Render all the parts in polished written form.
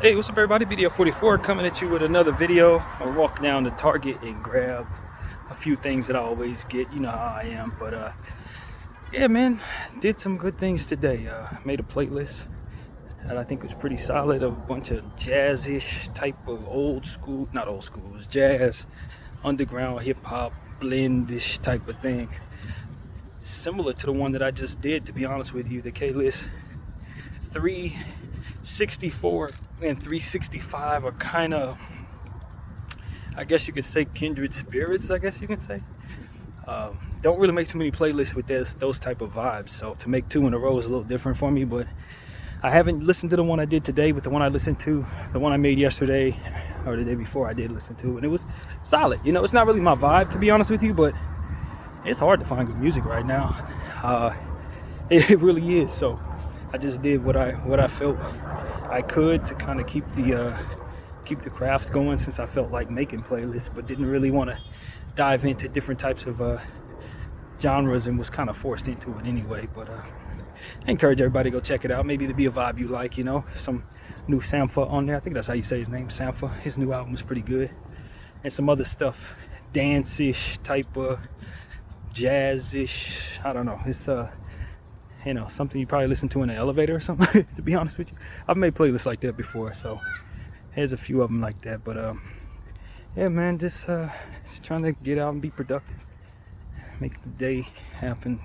Hey, what's up everybody? BDF 44 coming at you with another video. I'll walk down to Target and grab a few things that I always get. You know how I am. But yeah, man, did some good things today. Made a playlist that I think was pretty solid. A bunch of jazz-ish type of old school, not old school, it was jazz, underground hip-hop, blend-ish type of thing. Similar to the one that I just did, to be honest with you. The K-List 364 and 365 are kind of, I guess you could say, kindred spirits, I guess you can say. Don't really make too many playlists with those type of vibes, so to make two in a row is a little different for me. But I haven't listened to the one I did today, but the one I listened to, the one I made yesterday or the day before, I did listen to, and it was solid. You know, it's not really my vibe, to be honest with you, but it's hard to find good music right now. It really is. So I just did what I felt I could to kind of keep the craft going, since I felt like making playlists, but didn't really want to dive into different types of genres, and was kind of forced into it anyway. But I encourage everybody to go check it out. Maybe it'll be a vibe you like, you know. Some new Sampha on there. I think that's how you say his name, Sampha. His new album is pretty good. And some other stuff, dance-ish type of jazz-ish. I don't know. It's you know, something you probably listen to in an elevator or something. To be honest with you, I've made playlists like that before, so here's a few of them like that. But yeah, man, just trying to get out and be productive, make the day happen.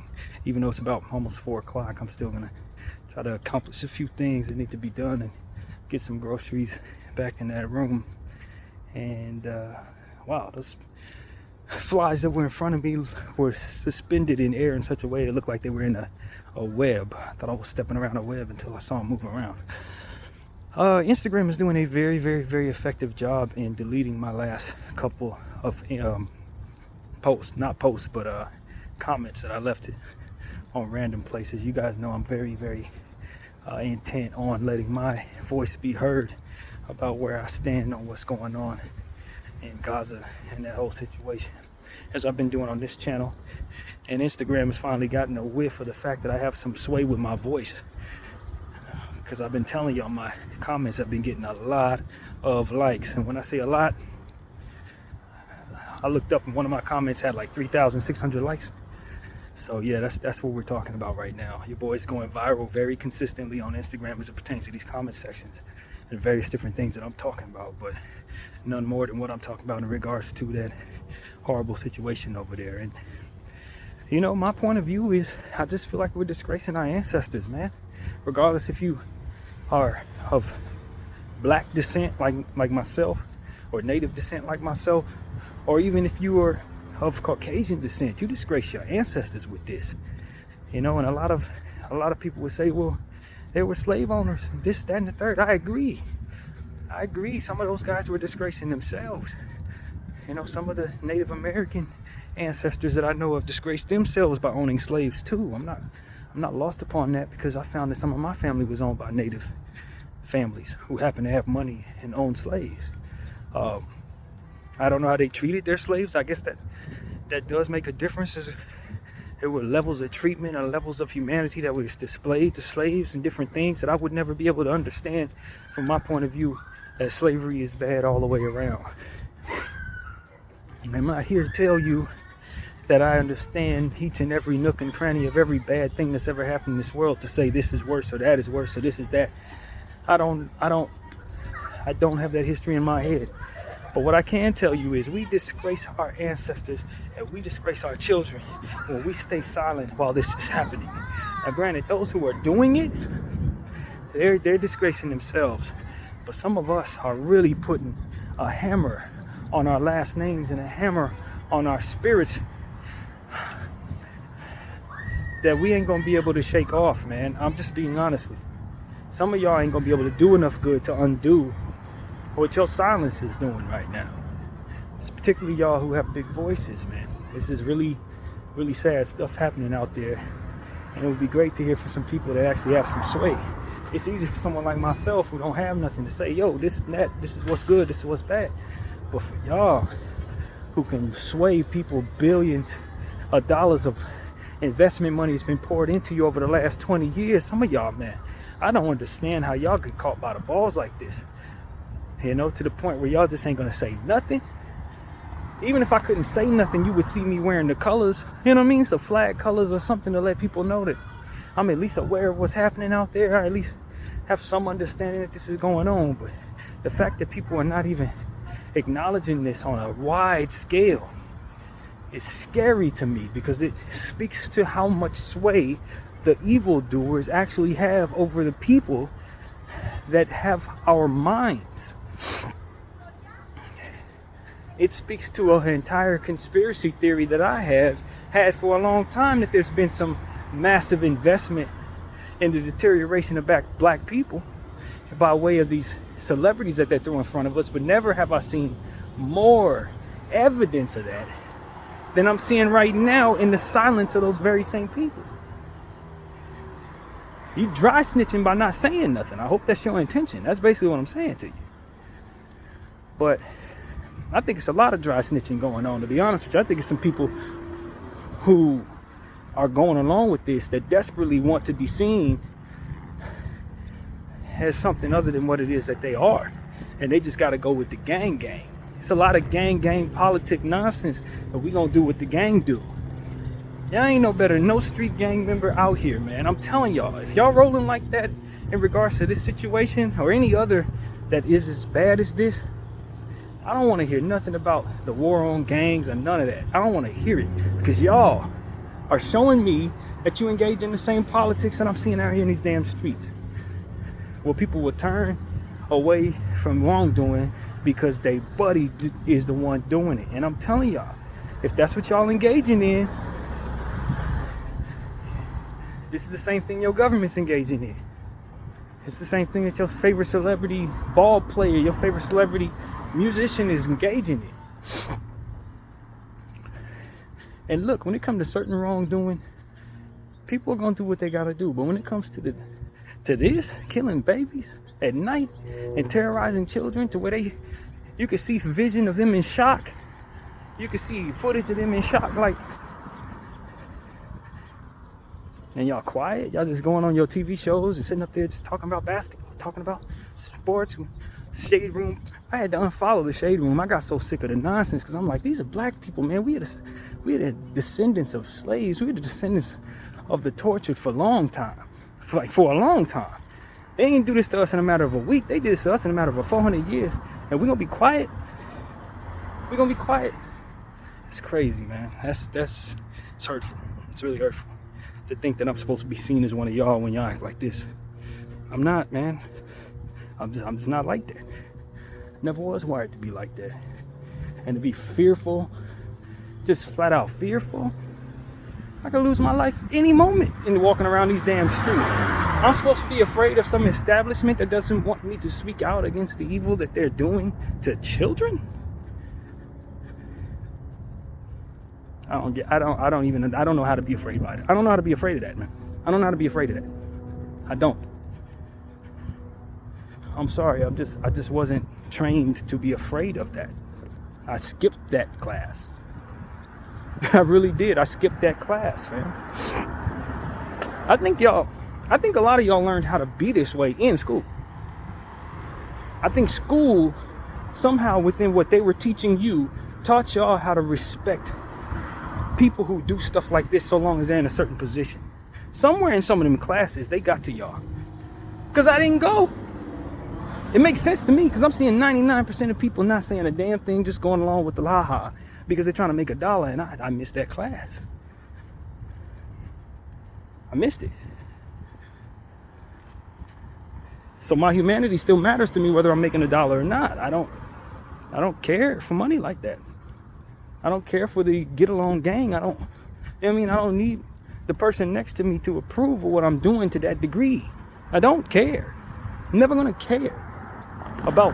Even though it's about almost 4 o'clock, I'm still gonna try to accomplish a few things that need to be done and get some groceries back in that room. And wow, those flies that were in front of me were suspended in air in such a way it looked like they were in a web. I thought I was stepping around a web until I saw them moving around. Instagram is doing a very, very, very effective job in deleting my last couple of comments that I left it on random places. You guys know I'm very, very intent on letting my voice be heard about where I stand on what's going on in Gaza and that whole situation, as I've been doing on this channel. And Instagram has finally gotten a whiff of the fact that I have some sway with my voice, because I've been telling y'all my comments have been getting a lot of likes. And when I say a lot, I looked up and one of my comments had like 3,600 likes. So yeah, that's what we're talking about right now. Your boy's going viral very consistently on Instagram as it pertains to these comment sections and various different things that I'm talking about, but none more than what I'm talking about in regards to that horrible situation over there. And you know, my point of view is, I just feel like we're disgracing our ancestors, man. Regardless if you are of black descent like myself, or native descent like myself, or even if you are of Caucasian descent, you disgrace your ancestors with this. You know, and a lot of people would say, well, they were slave owners, this, that, and the third. I agree. Some of those guys were disgracing themselves. You know, some of the Native American ancestors that I know have disgraced themselves by owning slaves too. I'm not lost upon that, because I found that some of my family was owned by Native families who happened to have money and own slaves. I don't know how they treated their slaves. I guess that does make a difference. There were levels of treatment and levels of humanity that was displayed to slaves and different things that I would never be able to understand from my point of view, that slavery is bad all the way around. I'm not here to tell you that I understand each and every nook and cranny of every bad thing that's ever happened in this world, to say this is worse or that is worse or this is that. I don't have that history in my head. But what I can tell you is, we disgrace our ancestors and we disgrace our children when we stay silent while this is happening. Now granted, those who are doing it, they're disgracing themselves. But some of us are really putting a hammer on our last names and a hammer on our spirits that we ain't gonna be able to shake off, man. I'm just being honest with you. Some of y'all ain't gonna be able to do enough good to undo what your silence is doing right now. It's particularly y'all who have big voices, man. This is really, really sad stuff happening out there. And it would be great to hear from some people that actually have some sway. It's easy for someone like myself who don't have nothing to say, yo, this and that, this is what's good, this is what's bad. But for y'all who can sway people billions of dollars of investment money has been poured into you over the last 20 years, some of y'all, man, I don't understand how y'all get caught by the balls like this. You know, to the point where y'all just ain't gonna say nothing. Even if I couldn't say nothing, you would see me wearing the colors, you know what I mean? So flag colors or something to let people know that I'm at least aware of what's happening out there. I at least have some understanding that this is going on. But the fact that people are not even acknowledging this on a wide scale is scary to me, because it speaks to how much sway the evildoers actually have over the people that have our minds. It speaks to an entire conspiracy theory that I have had for a long time, that there's been some massive investment in the deterioration of black people by way of these celebrities that they throw in front of us. But never have I seen more evidence of that than I'm seeing right now in the silence of those very same people. You dry snitching by not saying nothing. I hope that's your intention. That's basically what I'm saying to you. But I think it's a lot of dry snitching going on, to be honest with you. I think it's some people who are going along with this that desperately want to be seen as something other than what it is that they are. And they just got to go with the gang. It's a lot of gang politic nonsense, but we gonna do what the gang do. Y'all ain't no better than no street gang member out here, man. I'm telling y'all, if y'all rolling like that in regards to this situation or any other that is as bad as this, I don't want to hear nothing about the war on gangs or none of that. I don't want to hear it, because y'all are showing me that you engage in the same politics that I'm seeing out here in these damn streets, where people will turn away from wrongdoing because they buddy is the one doing it. And I'm telling y'all, if that's what y'all engaging in, this is the same thing your government's engaging in. It's the same thing that your favorite celebrity ball player, your favorite celebrity musician is engaging in. And look, when it comes to certain wrongdoing, people are gonna do what they gotta do. But when it comes to this, killing babies at night and terrorizing children to where you can see vision of them in shock. You can see footage of them in shock, like, and y'all quiet. Y'all just going on your TV shows and sitting up there just talking about basketball, talking about sports, Shade Room. I had to unfollow the Shade Room. I got so sick of the nonsense, because I'm like, these are black people, man. We are the descendants of slaves. We are the descendants of the tortured for a long time. For a long time. They didn't do this to us in a matter of a week. They did this to us in a matter of 400 years. And we're going to be quiet? We're going to be quiet? It's crazy, man. It's hurtful. It's really hurtful to think that I'm supposed to be seen as one of y'all when y'all act like this. I'm not, man. I'm just not like that. Never was wired to be like that. And to be fearful, just flat out fearful, I could lose my life any moment in walking around these damn streets. I'm supposed to be afraid of some establishment that doesn't want me to speak out against the evil that they're doing to children? I don't know how to be afraid by it. I don't know how to be afraid of that, man. I don't know how to be afraid of that. I don't. I'm sorry. I just wasn't trained to be afraid of that. I skipped that class. I really did. I skipped that class, fam. I think a lot of y'all learned how to be this way in school. I think school, somehow within what they were teaching you, taught y'all how to respect people who do stuff like this so long as they're in a certain position. Somewhere in some of them classes, they got to y'all. Because I didn't go. It makes sense to me, because I'm seeing 99% of people not saying a damn thing, just going along with the la-ha, because they're trying to make $1, and I missed that class. I missed it. So my humanity still matters to me whether I'm making $1 or not. I don't care for money like that. I don't care for the get along gang. I don't need the person next to me to approve of what I'm doing to that degree. I don't care. I'm never gonna care about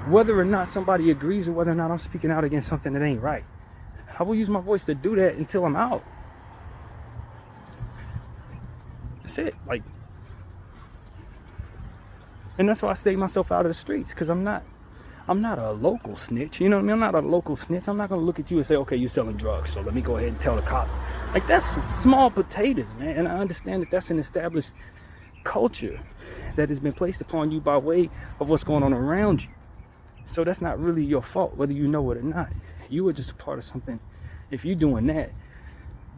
whether or not somebody agrees or whether or not I'm speaking out against something that ain't right. I will use my voice to do that until I'm out. That's it. And that's why I stay myself out of the streets, because I'm not a local snitch. You know what I mean? I'm not a local snitch. I'm not going to look at you and say, okay, you're selling drugs, so let me go ahead and tell the cop. Like, that's small potatoes, man. And I understand that that's an established culture that has been placed upon you by way of what's going on around you. So that's not really your fault, whether you know it or not. You were just a part of something. If you're doing that,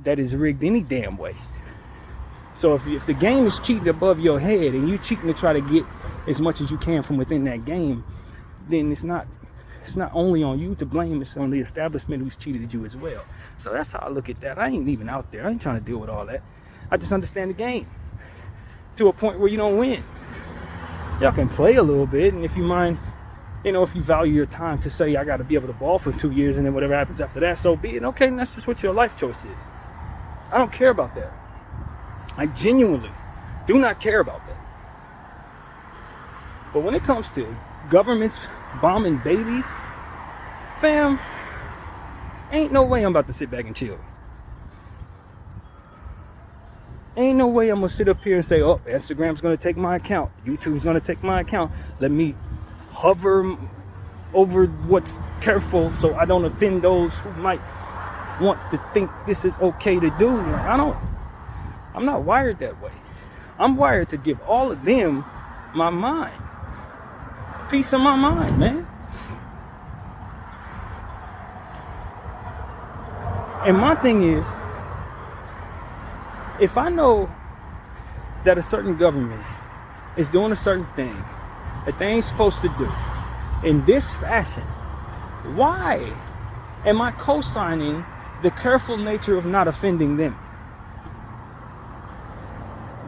that is rigged any damn way. So if the game is cheating above your head and you're cheating to try to get as much as you can from within that game, then it's not only on you to blame, it's on the establishment who's cheated you as well. So that's how I look at that. I ain't even out there. I ain't trying to deal with all that. I just understand the game to a point where you don't win. Y'all can play a little bit, and if you mind, if you value your time to say, I got to be able to ball for 2 years and then whatever happens after that, so be it. Okay, and that's just what your life choice is. I don't care about that. I genuinely do not care about that. But when it comes to governments bombing babies, fam, ain't no way I'm about to sit back and chill. Ain't no way I'm going to sit up here and say, oh, Instagram's going to take my account. YouTube's going to take my account. Let me hover over what's careful so I don't offend those who might want to think this is okay to do. I'm not wired that way. I'm wired to give all of them my mind. A piece of my mind, man. And my thing is, if I know that a certain government is doing a certain thing that they ain't supposed to do in this fashion, why am I co-signing the careful nature of not offending them?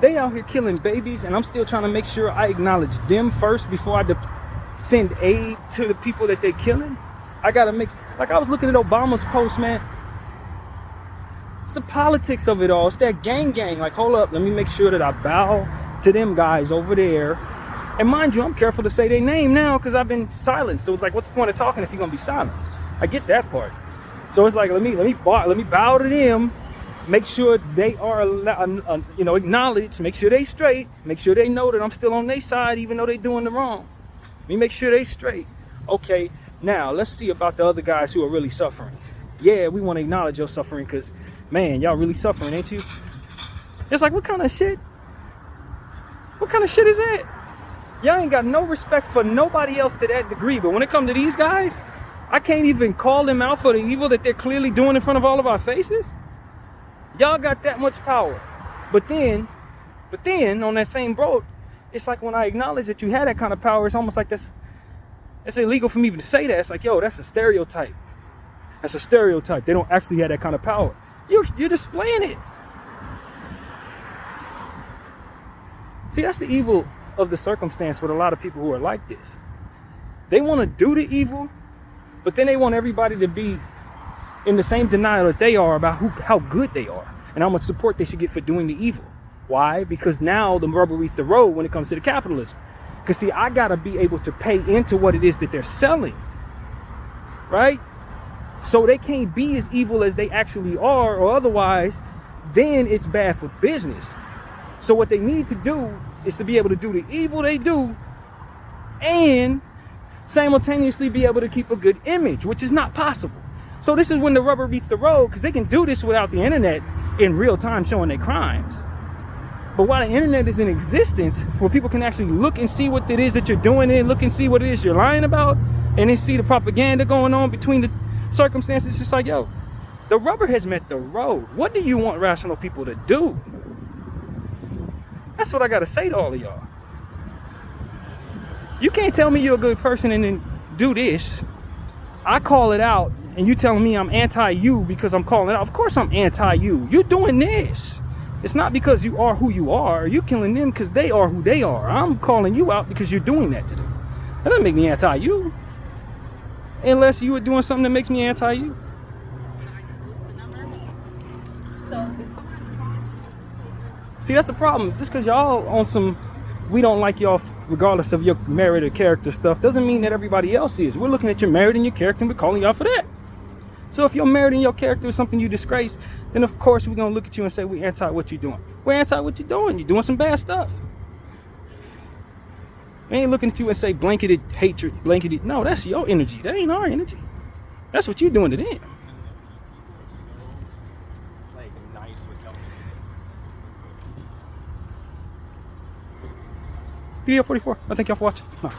They out here killing babies, and I'm still trying to make sure I acknowledge them first before I send aid to the people that they killing. I gotta make, like I was looking at Obama's post, man. It's the politics of it all. It's that gang. Like, hold up, let me make sure that I bow to them guys over there. And mind you, I'm careful to say their name now because I've been silenced. So it's like, what's the point of talking if you're gonna be silenced? I get that part. So it's like, let me bow to them. Make sure they are, acknowledged. Make sure they straight. Make sure they know that I'm still on their side, even though they doing the wrong. Let me make sure they straight. Okay, now let's see about the other guys who are really suffering. Yeah, we want to acknowledge your suffering because, man, y'all really suffering, ain't you? It's like, what kind of shit? What kind of shit is that? Y'all ain't got no respect for nobody else to that degree. But when it comes to these guys, I can't even call them out for the evil that they're clearly doing in front of all of our faces. Y'all got that much power. But then on that same boat, it's like when I acknowledge that you had that kind of power, it's almost like it's illegal for me even to say that. It's like, yo, that's a stereotype. That's a stereotype. They don't actually have that kind of power. You're displaying it. See, that's the evil of the circumstance with a lot of people who are like this. They want to do the evil, but then they want everybody to be in the same denial that they are about how good they are and how much support they should get for doing the evil. Why? Because now the rubber meets the road when it comes to the capitalism. Because see, I gotta be able to pay into what it is that they're selling, right? So they can't be as evil as they actually are, or otherwise, then it's bad for business. So what they need to do is to be able to do the evil they do and simultaneously be able to keep a good image, which is not possible. So this is when the rubber meets the road, because they can do this without the internet in real time showing their crimes. But while the internet is in existence, where people can actually look and see what it is that you're doing and look and see what it is you're lying about, and then see the propaganda going on between the circumstances, it's just like, yo, the rubber has met the road. What do you want rational people to do? That's what I gotta say to all of y'all. You can't tell me you're a good person and then do this. I call it out, and you telling me I'm anti-you because I'm calling it out. Of course I'm anti-you. You're doing this. It's not because you are who you are. You're killing them because they are who they are. I'm calling you out because you're doing that to them. That doesn't make me anti-you. Unless you are doing something that makes me anti-you. See, that's the problem. It's just because y'all on some we don't like y'all regardless of your merit or character stuff doesn't mean that everybody else is. We're looking at your merit and your character and we're calling y'all for that. So if your merit and your character is something you disgrace, then of course we're going to look at you and say we're anti what you're doing. We're anti what you're doing. You're doing some bad stuff. We ain't looking at you and say blanketed hatred, blanketed. No, that's your energy. That ain't our energy. That's what you're doing to them. Like nice with them. BDF 44. I thank y'all for watching. No.